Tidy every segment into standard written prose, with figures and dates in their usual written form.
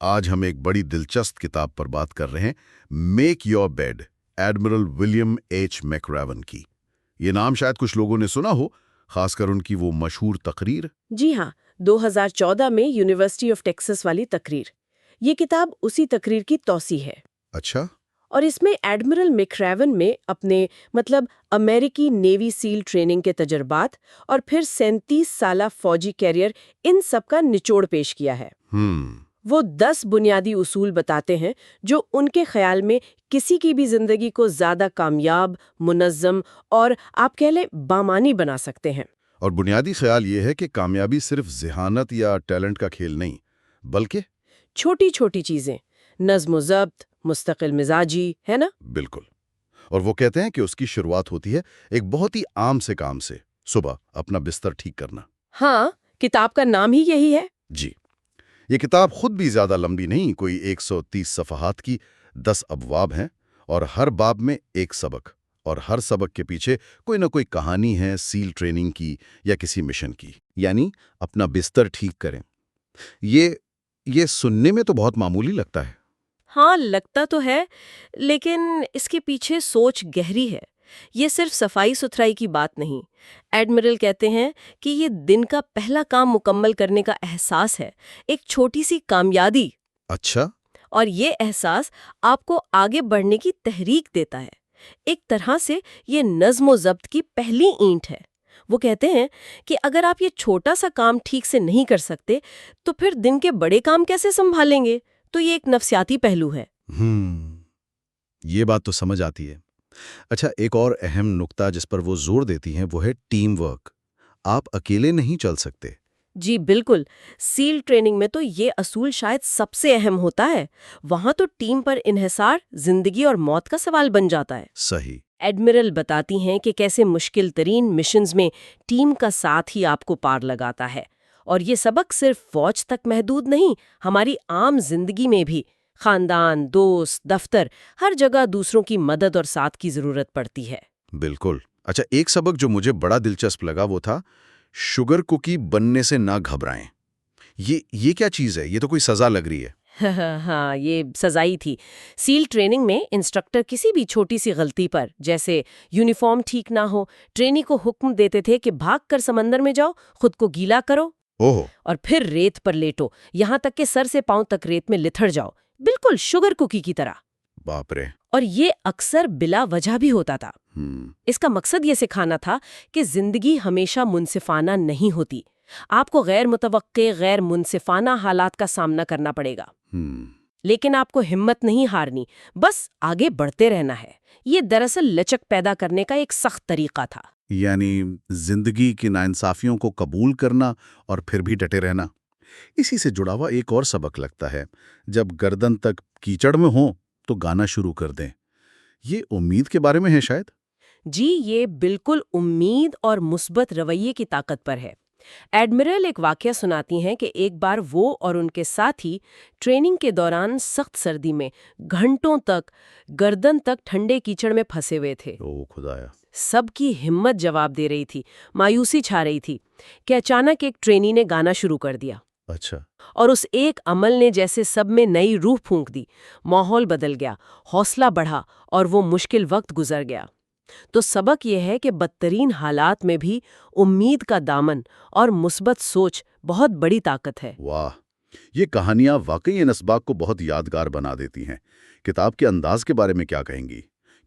آج ہم ایک بڑی دلچسپ کتاب پر بات کر رہے ہیں، make your bed, admiral William H McRaven کی۔ یہ نام شاید کچھ لوگوں نے سنا ہو، خاص کر ان کی وہ مشہور تقریر۔ جی ہاں، 2014 میں یونیورسٹی آف ٹیکساس والی تقریر۔ یہ کتاب اسی تقریر کی توسیع ہے، اچھا، اور اس میں ایڈمرل میکراون میں اپنے امریکی نیوی سیل ٹریننگ کے تجربات اور پھر 37 سالہ فوجی کیریئر، ان سب کا نچوڑ پیش کیا ہے۔ وہ 10 بنیادی اصول بتاتے ہیں جو ان کے خیال میں کسی کی بھی زندگی کو زیادہ کامیاب، منظم اور آپ کہہ لیں بامانی بنا سکتے ہیں۔ اور بنیادی خیال یہ ہے کہ کامیابی صرف ذہانت یا ٹیلنٹ کا کھیل نہیں، بلکہ چھوٹی چھوٹی چیزیں، نظم و ضبط، مستقل مزاجی، ہے نا؟ بالکل۔ اور وہ کہتے ہیں کہ اس کی شروعات ہوتی ہے ایک بہت ہی عام سے کام سے، صبح اپنا بستر ٹھیک کرنا۔ ہاں، کتاب کا نام ہی یہی ہے۔ جی، یہ کتاب خود بھی زیادہ لمبی نہیں، کوئی 130 صفحات کی، 10 ابواب ہیں، اور ہر باب میں ایک سبق، اور ہر سبق کے پیچھے کوئی نہ کوئی کہانی ہے، سیل ٹریننگ کی یا کسی مشن کی۔ یعنی اپنا بستر ٹھیک کریں۔ یہ سننے میں تو بہت معمولی لگتا ہے۔ ہاں، لگتا تو ہے، لیکن اس کے پیچھے سوچ گہری ہے۔ یہ صرف صفائی ستھرائی کی بات نہیں۔ ایڈمرل کہتے ہیں کہ یہ دن کا پہلا کام مکمل کرنے کا احساس ہے، ایک چھوٹی سی کامیابی۔ اچھا، اور یہ احساس آپ کو آگے بڑھنے کی تحریک دیتا ہے۔ ایک طرح سے یہ نظم و ضبط کی پہلی اینٹ ہے۔ وہ کہتے ہیں کہ اگر آپ یہ چھوٹا سا کام ٹھیک سے نہیں کر سکتے تو پھر دن کے بڑے کام کیسے سنبھالیں گے؟ تو یہ ایک نفسیاتی پہلو ہے۔ یہ بات تو سمجھ آتی ہے۔ اچھا، ایک اور اہم نقطہ جس پر وہ زور دیتی ہیں وہ ہے ٹیم ورک۔ آپ اکیلے نہیں چل سکتے۔ جی بالکل، سیل ٹریننگ میں تو یہ اصول شاید سب سے اہم ہوتا ہے۔ وہاں تو ٹیم پر انحصار زندگی اور موت کا سوال بن جاتا ہے۔ صحیح۔ ایڈمرل بتاتی ہیں کہ کیسے مشکل ترین مشنز میں ٹیم کا ساتھ ہی آپ کو پار لگاتا ہے، اور یہ سبق صرف فوج تک محدود نہیں، ہماری عام زندگی میں بھی، خاندان، دوست، دفتر، ہر جگہ دوسروں کی مدد اور ساتھ کی ضرورت پڑتی ہے۔ بالکل۔ اچھا، ایک سبق جو مجھے بڑا دلچسپ لگا وہ تھا شوگر کوکی بننے سے نہ گھبرائیں۔ یہ کیا چیز ہے؟ یہ تو کوئی سزا لگ رہی ہے۔ ہاں، یہ سزائی تھی۔ سیل ٹریننگ میں انسٹرکٹر کسی بھی چھوٹی سی غلطی پر، جیسے یونیفارم ٹھیک نہ ہو، ٹرینی کو حکم دیتے تھے کہ بھاگ کر سمندر میں جاؤ، خود کو گیلا کرو اور پھر ریت پر لیٹو، یہاں تک کہ سر سے پاؤں تک ریت میں لتھڑ جاؤ، بالکل شوگر کوکی کی طرح۔ باپ رے! اور یہ اکثر بلا وجہ بھی ہوتا تھا۔ اس کا مقصد یہ سکھانا تھا کہ زندگی ہمیشہ منصفانہ نہیں ہوتی، آپ کو غیر متوقع، غیر منصفانہ حالات کا سامنا کرنا پڑے گا، لیکن آپ کو ہمت نہیں ہارنی، بس آگے بڑھتے رہنا ہے۔ یہ دراصل لچک پیدا کرنے کا ایک سخت طریقہ تھا۔ یعنی زندگی کی ناانصافیوں کو قبول کرنا اور پھر بھی ڈٹے رہنا۔ اسی سے جڑا ہوا ایک اور سبق لگتا ہے، جب گردن تک کیچڑ میں ہوں تو گانا شروع کر دیں۔ یہ امید کے بارے میں ہے شاید؟ جی، یہ بالکل امید اور مثبت رویے کی طاقت پر ہے۔ ایڈمرل ایک واقعہ سناتی ہیں کہ ایک بار وہ اور ان کے ساتھی ٹریننگ کے دوران سخت سردی میں گھنٹوں تک گردن تک ٹھنڈے کیچڑ میں پھنسے ہوئے تھے۔ او خدایا! سب کی ہمت جواب دے رہی تھی، مایوسی چھا رہی تھی کہ اچانک ایک ٹرینی نے گانا شروع کر دیا۔ اچھا۔ اور اس ایک عمل نے جیسے سب میں نئی روح پھونک دی، ماحول بدل گیا، حوصلہ بڑھا اور وہ مشکل وقت گزر گیا۔ تو سبق یہ ہے کہ بدترین حالات میں بھی امید کا دامن اور مثبت سوچ بہت بڑی طاقت ہے۔ واہ! یہ کہانیاں واقعی ان اسباق کو بہت یادگار بنا دیتی ہیں۔ کتاب کے انداز کے بارے میں کیا کہیں گی؟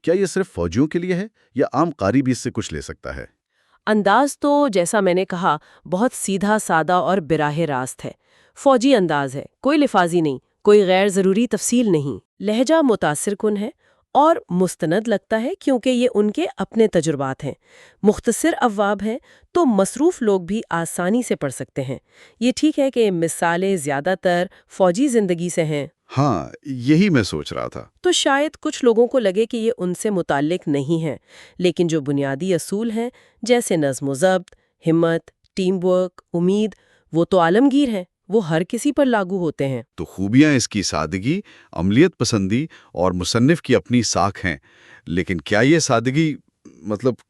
کیا یہ صرف فوجیوں کے لیے ہے یا عام قاری بھی اس سے کچھ لے سکتا ہے؟ انداز تو جیسا میں نے کہا بہت سیدھا سادہ اور براہ راست ہے۔ فوجی انداز ہے، کوئی لفاظی نہیں، کوئی غیر ضروری تفصیل نہیں۔ لہجہ متاثر کن ہے اور مستند لگتا ہے کیونکہ یہ ان کے اپنے تجربات ہیں۔ مختصر ابواب ہیں تو مصروف لوگ بھی آسانی سے پڑھ سکتے ہیں۔ یہ ٹھیک ہے کہ مثالیں زیادہ تر فوجی زندگی سے ہیں۔ ہاں، یہی میں سوچ رہا تھا۔ تو شاید کچھ لوگوں کو لگے کہ یہ ان سے متعلق نہیں ہے، لیکن جو بنیادی اصول ہیں جیسے نظم و ضبط، ہمت، ٹیم ورک، امید، وہ تو عالمگیر ہیں، وہ ہر کسی پر لاگو ہوتے ہیں۔ تو خوبیاں اس کی سادگی، عملیت پسندی اور مصنف کی اپنی ساکھ ہیں، لیکن کیا یہ سادگی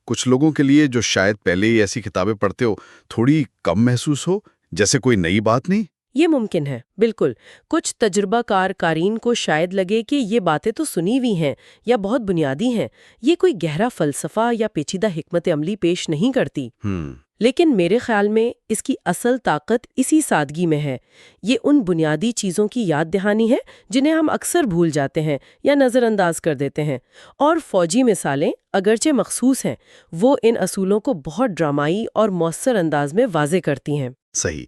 کچھ لوگوں کے لیے جو شاید پہلے ہی ایسی کتابیں پڑھتے ہو تھوڑی کم محسوس ہو، جیسے کوئی نئی بات نہیں؟ یہ ممکن ہے، بالکل۔ کچھ تجربہ کار قارئین کو شاید لگے کہ یہ باتیں تو سنی ہوئی ہیں یا بہت بنیادی ہیں، یہ کوئی گہرا فلسفہ یا پیچیدہ حکمت عملی پیش نہیں کرتی۔ لیکن میرے خیال میں اس کی اصل طاقت اسی سادگی میں ہے۔ یہ ان بنیادی چیزوں کی یاد دہانی ہے جنہیں ہم اکثر بھول جاتے ہیں یا نظر انداز کر دیتے ہیں، اور فوجی مثالیں اگرچہ مخصوص ہیں، وہ ان اصولوں کو بہت ڈرامائی اور مؤثر انداز میں واضح کرتی ہیں۔ صحیح۔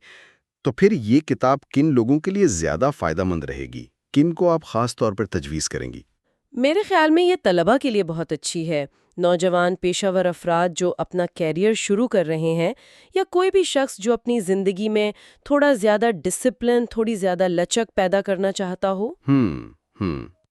تو پھر یہ کتاب کن لوگوں کے لیے زیادہ فائدہ مند رہے گی؟ کن کو آپ خاص طور پر تجویز کریں گی؟ میرے خیال میں یہ طلبہ کے لیے بہت اچھی ہے، نوجوان پیشہ ور افراد جو اپنا کیریئر شروع کر رہے ہیں، یا کوئی بھی شخص جو اپنی زندگی میں تھوڑا زیادہ ڈسپلن، تھوڑی زیادہ لچک پیدا کرنا چاہتا ہو۔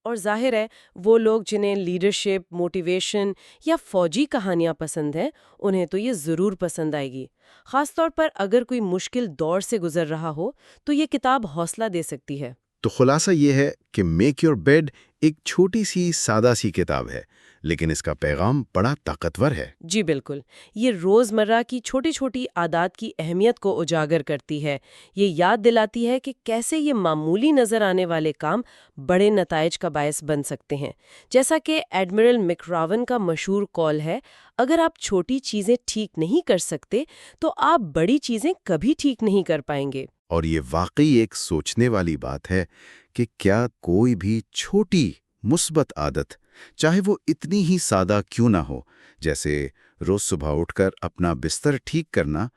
اور ظاہر ہے وہ لوگ جنہیں لیڈرشپ، موٹیویشن یا فوجی کہانیاں پسند ہیں، انہیں تو یہ ضرور پسند آئے گی۔ خاص طور پر اگر کوئی مشکل دور سے گزر رہا ہو تو یہ کتاب حوصلہ دے سکتی ہے۔ تو خلاصہ یہ ہے کہ میک یور بیڈ ایک چھوٹی سی سادہ سی کتاب ہے، لیکن اس کا پیغام بڑا طاقتور ہے۔ جی بالکل، یہ روزمرہ کی چھوٹی چھوٹی عادات کی اہمیت کو اجاگر کرتی ہے۔ یہ یاد دلاتی ہے کہ کیسے یہ معمولی نظر آنے والے کام بڑے نتائج کا باعث بن سکتے ہیں۔ جیسا کہ ایڈمرل مکراون کا مشہور قول ہے، اگر آپ چھوٹی چیزیں ٹھیک نہیں کر سکتے تو آپ بڑی چیزیں کبھی ٹھیک نہیں کر پائیں گے۔ اور یہ واقعی ایک سوچنے والی بات ہے کہ کیا کوئی بھی چھوٹی مثبت عادت، چاہے وہ اتنی ہی سادہ کیوں نہ ہو، جیسے روز صبح اٹھ کر اپنا بستر ٹھیک کرنا،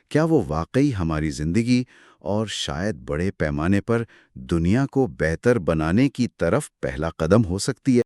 کیا وہ واقعی ہماری زندگی اور شاید بڑے پیمانے پر دنیا کو بہتر بنانے کی طرف پہلا قدم ہو سکتی ہے؟